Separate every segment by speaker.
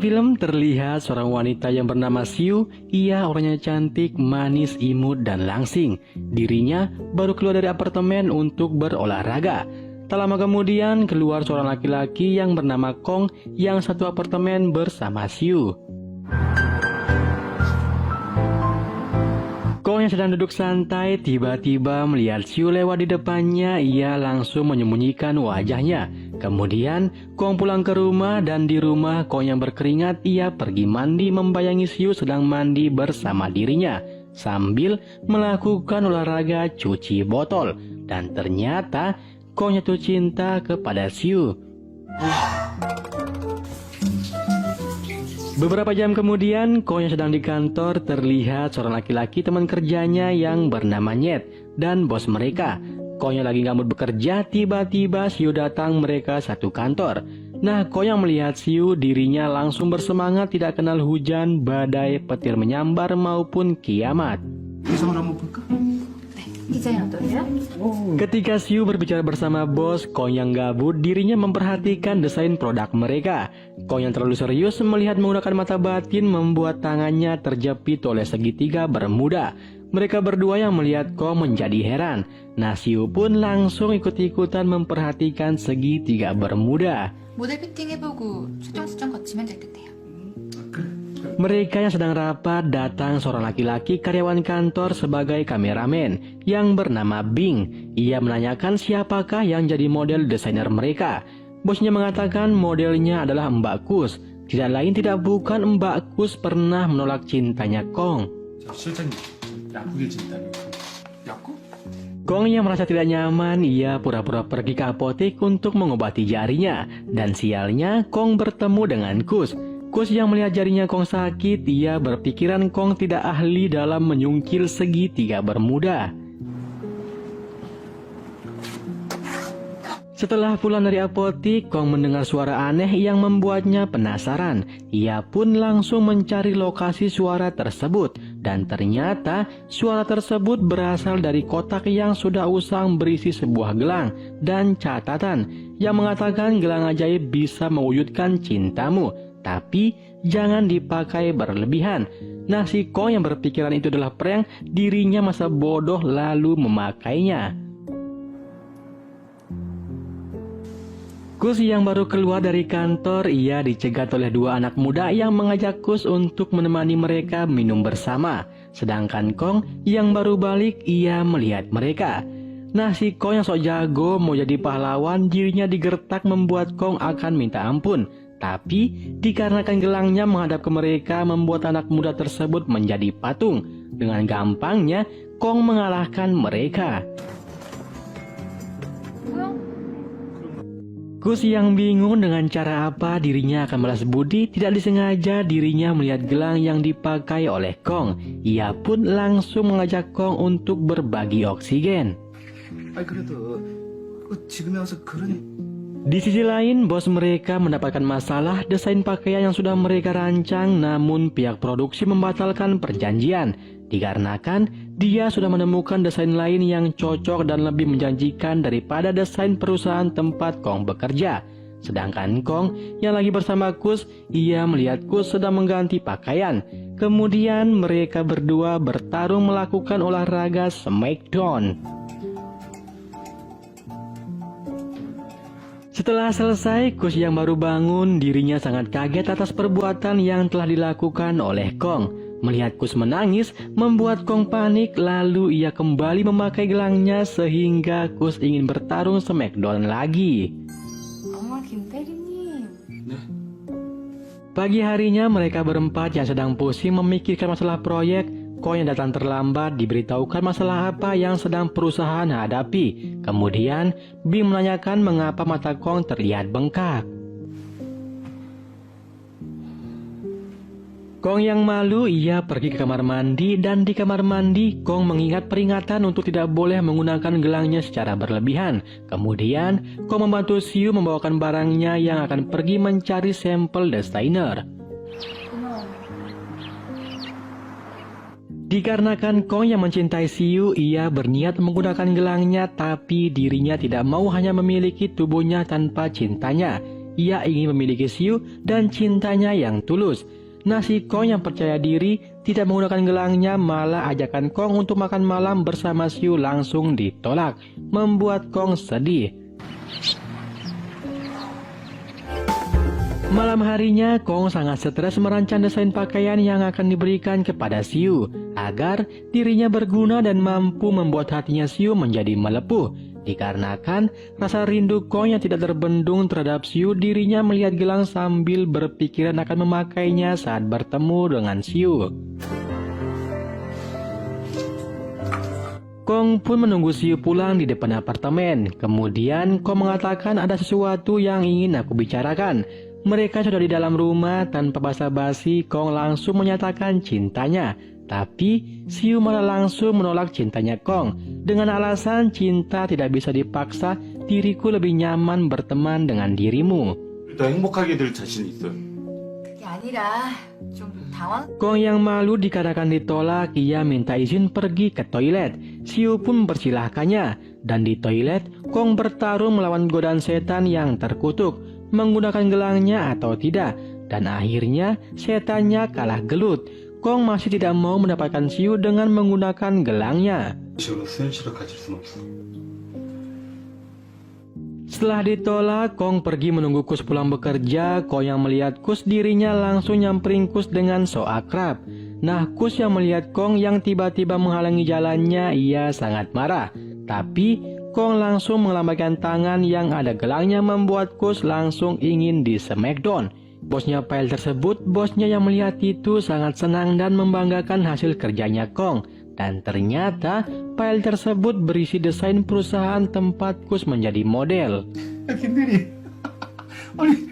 Speaker 1: film terlihat seorang wanita yang bernama Siu. Ia orangnya cantik, manis, imut, dan langsing. Dirinya baru keluar dari apartemen untuk berolahraga. Tak lama kemudian keluar seorang laki-laki yang bernama Kong yang satu apartemen bersama Siu. Kong yang sedang duduk santai tiba-tiba melihat Siu lewat di depannya. Ia langsung menyembunyikan wajahnya. Kemudian Kong pulang ke rumah dan di rumah Kong yang berkeringat ia pergi mandi membayangi Siu sedang mandi bersama dirinya sambil melakukan olahraga cuci botol. Dan ternyata Kong jatuh cinta kepada Siu. Beberapa jam kemudian, Kong yang sedang di kantor terlihat seorang laki-laki teman kerjanya yang bernama Nyet dan bos mereka. Kong yang lagi nggak mood bekerja, tiba-tiba Siu datang mereka satu kantor. Nah, Kong yang melihat Siu, dirinya langsung bersemangat tidak kenal hujan, badai, petir menyambar maupun kiamat. Ketika Siu berbicara bersama bos, Kong yang gabut dirinya memperhatikan desain produk mereka. Kong yang terlalu serius melihat menggunakan mata batin membuat tangannya terjepit oleh segitiga bermuda. Mereka berdua yang melihat Kong menjadi heran. Nah, Siu pun langsung ikut-ikutan memperhatikan segitiga bermuda.
Speaker 2: 모델 피팅 해보고 수정 거치면 되겠네요.
Speaker 1: Mereka yang sedang rapat datang seorang laki-laki karyawan kantor sebagai kameramen yang bernama Bing. Ia menanyakan siapakah yang jadi model desainer mereka. Bosnya mengatakan modelnya adalah Mbak Kus. Tidak lain tidak bukan Mbak Kus pernah menolak cintanya Kong. Kong yang merasa tidak nyaman, ia pura-pura pergi ke apotek untuk mengobati jarinya. Dan sialnya Kong bertemu dengan Kus. Kus yang melihat jarinya Kong sakit, ia berpikiran Kong tidak ahli dalam menyungkil segitiga bermuda. Setelah pulang dari apotik, Kong mendengar suara aneh yang membuatnya penasaran. Ia pun langsung mencari lokasi suara tersebut. Dan ternyata suara tersebut berasal dari kotak yang sudah usang berisi sebuah gelang dan catatan yang mengatakan gelang ajaib bisa mewujudkan cintamu. Tapi jangan dipakai berlebihan. Nah, si Kong yang berpikiran itu adalah prank, dirinya masa bodoh lalu memakainya. Kus yang baru keluar dari kantor, ia dicegat oleh dua anak muda yang mengajak Kus untuk menemani mereka minum bersama. Sedangkan Kong yang baru balik, ia melihat mereka. Nah, si Kong yang sok jago mau jadi pahlawan, dirinya digertak membuat Kong akan minta ampun. Tapi dikarenakan gelangnya menghadap ke mereka membuat anak muda tersebut menjadi patung. Dengan gampangnya Kong mengalahkan mereka. Kus yang bingung dengan cara apa dirinya akan balas budi, tidak disengaja dirinya melihat gelang yang dipakai oleh Kong. Ia pun langsung mengajak Kong untuk berbagi oksigen. Di sisi lain, bos mereka mendapatkan masalah desain pakaian yang sudah mereka rancang, namun pihak produksi membatalkan perjanjian. Dikarenakan dia sudah menemukan desain lain yang cocok dan lebih menjanjikan daripada desain perusahaan tempat Kong bekerja. Sedangkan Kong yang lagi bersama Kus, ia melihat Kus sedang mengganti pakaian. Kemudian mereka berdua bertarung melakukan olahraga smackdown. Setelah selesai, Kus yang baru bangun, dirinya sangat kaget atas perbuatan yang telah dilakukan oleh Kong. Melihat Kus menangis, membuat Kong panik, lalu ia kembali memakai gelangnya sehingga Kus ingin bertarung smackdown lagi. Pagi harinya mereka berempat yang sedang pusing memikirkan masalah proyek. Kong yang datang terlambat diberitahukan masalah apa yang sedang perusahaan hadapi. Kemudian Bing menanyakan mengapa mata Kong terlihat bengkak. Kong yang malu, ia pergi ke kamar mandi dan di kamar mandi Kong mengingat peringatan untuk tidak boleh menggunakan gelangnya secara berlebihan. Kemudian Kong membantu Siu membawakan barangnya yang akan pergi mencari sampel desainer. Dikarenakan Kong yang mencintai Siu, ia berniat menggunakan gelangnya, tapi dirinya tidak mau hanya memiliki tubuhnya tanpa cintanya. Ia ingin memiliki Siu dan cintanya yang tulus. Nah, si Kong yang percaya diri tidak menggunakan gelangnya, malah ajakan Kong untuk makan malam bersama Siu langsung ditolak, membuat Kong sedih. Malam harinya, Kong sangat stres merancang desain pakaian yang akan diberikan kepada Siu agar dirinya berguna dan mampu membuat hatinya Siu menjadi melepuh. Dikarenakan rasa rindu Kong yang tidak terbendung terhadap Siu, dirinya melihat gelang sambil berpikiran akan memakainya saat bertemu dengan Siu. Kong pun menunggu Siu pulang di depan apartemen. Kemudian Kong mengatakan ada sesuatu yang ingin aku bicarakan. Mereka sudah di dalam rumah, tanpa basa-basi Kong langsung menyatakan cintanya. Tapi Siu malah langsung menolak cintanya Kong dengan alasan cinta tidak bisa dipaksa, diriku lebih nyaman berteman dengan dirimu.
Speaker 3: 더 행복하게 될 자신이 있어요.
Speaker 2: 그게 아니라 좀 당황.
Speaker 1: Kong yang malu dikarenakan ditolak, ia minta izin pergi ke toilet. Siu pun mempersilahkannya, dan di toilet Kong bertarung melawan godaan setan yang terkutuk, menggunakan gelangnya atau tidak, dan akhirnya setannya kalah gelut. Kong masih tidak mau mendapatkan Siu dengan menggunakan gelangnya.
Speaker 3: 지금은 수현 씨를 가질 순 없어.
Speaker 1: Setelah ditolak, Kong pergi menunggu Kus pulang bekerja. Kong yang melihat Kus, dirinya langsung nyamperin Kus dengan so akrab. Nah, Kus yang melihat Kong yang tiba-tiba menghalangi jalannya, ia sangat marah. Tapi Kong langsung melambaikan tangan yang ada gelangnya, membuat Kus langsung ingin di smackdown. Bosnya file tersebut, bosnya yang melihat itu sangat senang dan membanggakan hasil kerjanya Kong. Dan ternyata file tersebut berisi desain perusahaan tempat Kus menjadi model.
Speaker 3: 김대리, 아니,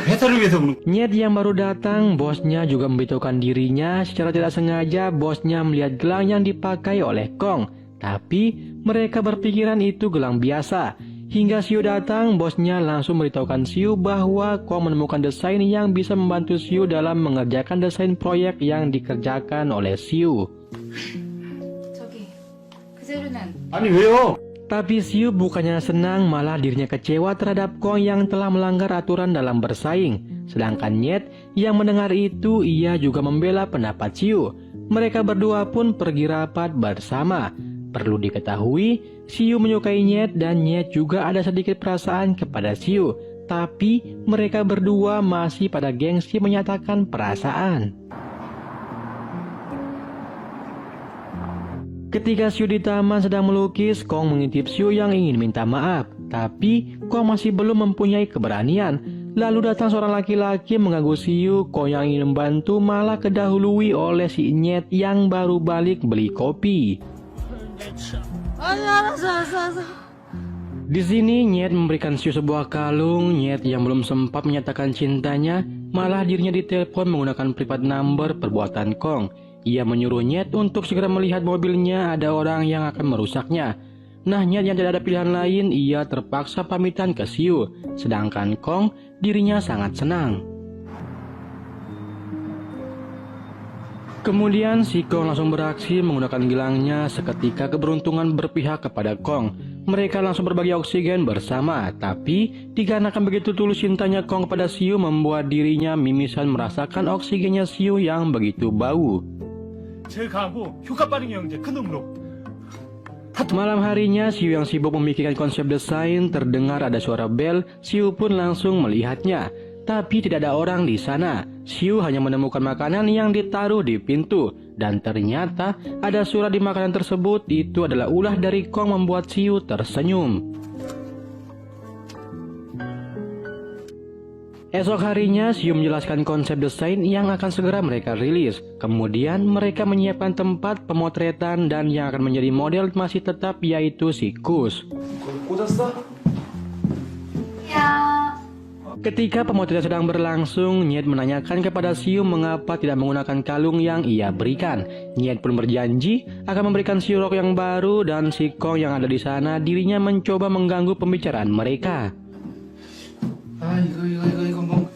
Speaker 3: 회사를 위해서 그런.
Speaker 1: Nyet yang baru datang, bosnya juga memberitahukan dirinya. Secara tidak sengaja, bosnya melihat gelang yang dipakai oleh Kong. Tapi mereka berpikiran itu gelang biasa. Hingga Siu datang, bosnya langsung memberitahukan Siu bahwa Kong menemukan desain yang bisa membantu Siu dalam mengerjakan desain proyek yang dikerjakan oleh Siu.
Speaker 2: 저기 그 재료는
Speaker 3: 아니 왜요?
Speaker 1: Tapi Siu bukannya senang, malah dirinya kecewa terhadap Kong yang telah melanggar aturan dalam bersaing. Sedangkan Nyet yang mendengar itu, ia juga membela pendapat Siu. Mereka berdua pun pergi rapat bersama. Perlu diketahui, Siu menyukai Nyet dan Nyet juga ada sedikit perasaan kepada Siu. Tapi mereka berdua masih pada gengsi menyatakan perasaan. Ketika Siu di taman sedang melukis, Kong mengintip Siu yang ingin minta maaf. Tapi Kong masih belum mempunyai keberanian. Lalu datang seorang laki-laki mengganggu Siu. Kong yang ingin membantu malah kedahului oleh si Nyet yang baru balik beli kopi. Di sini Nyet memberikan Siu sebuah kalung. Nyet yang belum sempat menyatakan cintanya, malah dirinya ditelepon menggunakan private number perbuatan Kong. Ia menyuruh Nyet untuk segera melihat mobilnya, ada orang yang akan merusaknya. Nah, Nyet yang tidak ada pilihan lain, ia terpaksa pamitan ke Siu. Sedangkan Kong, dirinya sangat senang. Kemudian si Kong langsung beraksi menggunakan gelangnya. Seketika keberuntungan berpihak kepada Kong. Mereka langsung berbagi oksigen bersama. Tapi dikarenakan begitu tulus cintanya Kong kepada Siu, membuat dirinya mimisan merasakan oksigennya Siu yang begitu bau.
Speaker 3: 제일 강하고 효과 빠른 영재 큰 놈으로.
Speaker 1: Malam harinya, Siu yang sibuk memikirkan konsep desain, terdengar ada suara bel. Siu pun langsung melihatnya. Tapi tidak ada orang di sana. Siu hanya menemukan makanan yang ditaruh di pintu. Dan ternyata ada surat di makanan tersebut. Itu adalah ulah dari Kong, membuat Siu tersenyum. Esok harinya, Siu menjelaskan konsep desain yang akan segera mereka rilis. Kemudian mereka menyiapkan tempat pemotretan dan yang akan menjadi model masih tetap yaitu si Kus.
Speaker 3: 꽂았어?
Speaker 2: 야
Speaker 1: Ketika pemotretan sedang berlangsung, Nyet menanyakan kepada Siu mengapa tidak menggunakan kalung yang ia berikan. Nyet pun berjanji akan memberikan Siu rok yang baru, dan si Kong yang ada di sana dirinya mencoba mengganggu pembicaraan mereka.
Speaker 3: 이거 뭐.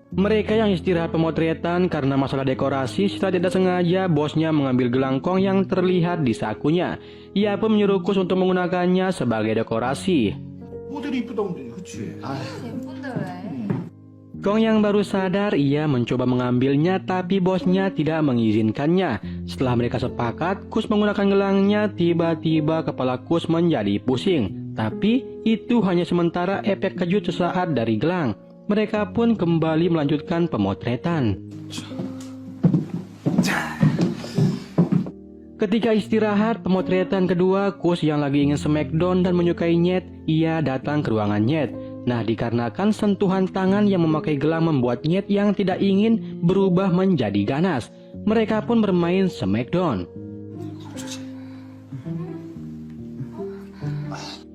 Speaker 1: Mereka yang istirahat pemotretan karena masalah dekorasi, setelah tidak sengaja bosnya mengambil gelang Kong yang terlihat di sakunya. Ia pun menyuruh Kus untuk menggunakannya sebagai dekorasi.
Speaker 3: 모델이 이쁘다고 그러냐? 그치. 아,
Speaker 2: 예쁜데 왜?
Speaker 1: Kong yang baru sadar, ia mencoba mengambilnya tapi bosnya tidak mengizinkannya. Setelah mereka sepakat, Kus menggunakan gelangnya, tiba-tiba kepala Kus menjadi pusing. Tapi itu hanya sementara efek kejut sesaat dari gelang. Mereka pun kembali melanjutkan pemotretan. Ketika istirahat pemotretan kedua, Kus yang lagi ingin smackdown dan menyukai Nyet, ia datang ke ruangan Nyet. Nah, dikarenakan sentuhan tangan yang memakai gelang membuat Nyet yang tidak ingin berubah menjadi ganas. Mereka pun bermain smackdown.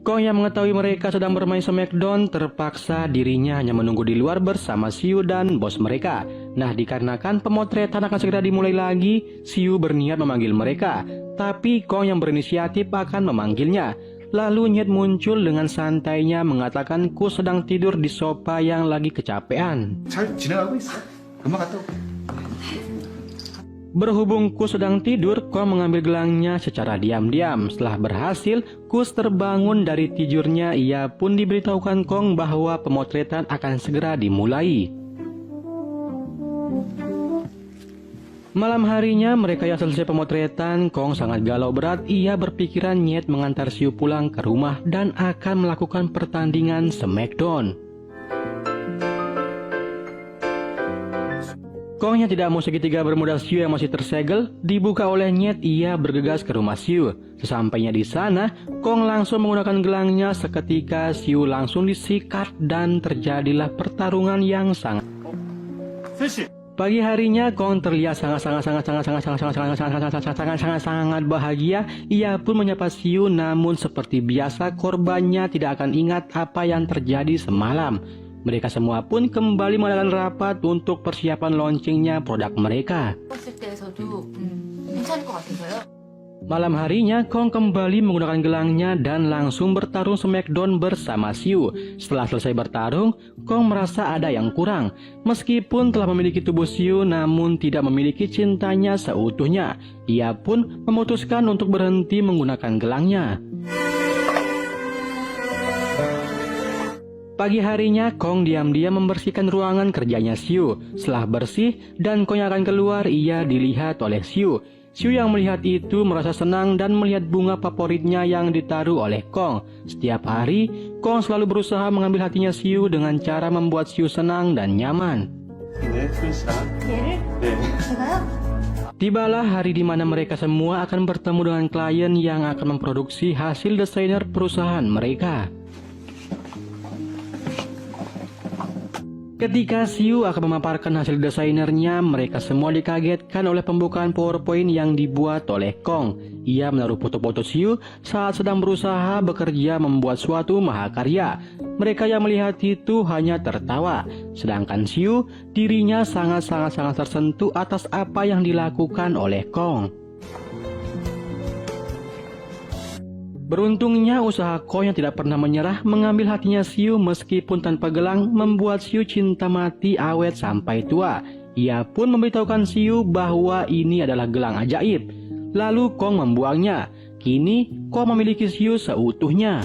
Speaker 1: Kong yang mengetahui mereka sedang bermain smackdown terpaksa dirinya hanya menunggu di luar bersama Siu dan bos mereka. Nah, dikarenakan pemotretan akan segera dimulai lagi, Siu berniat memanggil mereka. Tapi Kong yang berinisiatif akan memanggilnya. Lalu Nyet muncul dengan santainya mengatakan Kus sedang tidur di sofa yang lagi kecapean.
Speaker 3: 잘 지내가고 있어. 금방 갔다 올게.
Speaker 1: Berhubung Kus sedang tidur, Kong mengambil gelangnya secara diam-diam. Setelah berhasil, Kus terbangun dari tidurnya. Ia pun diberitahukan Kong bahwa pemotretan akan segera dimulai. Malam harinya mereka yang selesai pemotretan, Kong sangat galau berat. Ia berpikiran Nyet mengantar Siu pulang ke rumah dan akan melakukan pertandingan smackdown. Kong yang tidak mau segitiga bermodal Siu yang masih tersegel dibuka oleh Nyet. Ia bergegas ke rumah Siu. Sesampainya di sana, Kong langsung menggunakan gelangnya. Seketika Siu langsung disikat dan terjadilah pertarungan yang sangat.
Speaker 3: 셋이.
Speaker 1: Pagi harinya Kong terlihat sangat bahagia. Ia pun menyapa Siu, namun seperti biasa korbannya tidak akan ingat apa yang terjadi semalam. Mereka semua pun kembali mengadakan rapat untuk persiapan launchingnya produk mereka.
Speaker 2: 봤을 때에서도 괜찮을 것 같아서요.
Speaker 1: Malam harinya, Kong kembali menggunakan gelangnya dan langsung bertarung smackdown bersama Siu. Setelah selesai bertarung, Kong merasa ada yang kurang. Meskipun telah memiliki tubuh Siu, namun tidak memiliki cintanya seutuhnya. Ia pun memutuskan untuk berhenti menggunakan gelangnya. Pagi harinya, Kong diam-diam membersihkan ruangan kerjanya Siu. Setelah bersih dan Kong yang akan keluar, ia dilihat oleh Siu. Siu yang melihat itu merasa senang dan melihat bunga favoritnya yang ditaruh oleh Kong. Setiap hari, Kong selalu berusaha mengambil hatinya Siu dengan cara membuat Siu senang dan nyaman.
Speaker 3: 네, 셋이다.
Speaker 2: 얘를
Speaker 3: 네.
Speaker 2: 제가요?
Speaker 1: Tibalah hari di mana mereka semua akan bertemu dengan klien yang akan memproduksi hasil desainer perusahaan mereka. Ketika Siu akan memaparkan hasil desainernya, mereka semua dikagetkan oleh pembukaan PowerPoint yang dibuat oleh Kong. Ia menaruh foto-foto Siu saat sedang berusaha bekerja membuat suatu mahakarya. Mereka yang melihat itu hanya tertawa. Sedangkan Siu, dirinya sangat tersentuh atas apa yang dilakukan oleh Kong. Beruntungnya usaha Kong yang tidak pernah menyerah mengambil hatinya Siu meskipun tanpa gelang membuat Siu cinta mati awet sampai tua. Ia pun memberitahukan Siu bahwa ini adalah gelang ajaib. Lalu Kong membuangnya. Kini Kong memiliki Siu seutuhnya.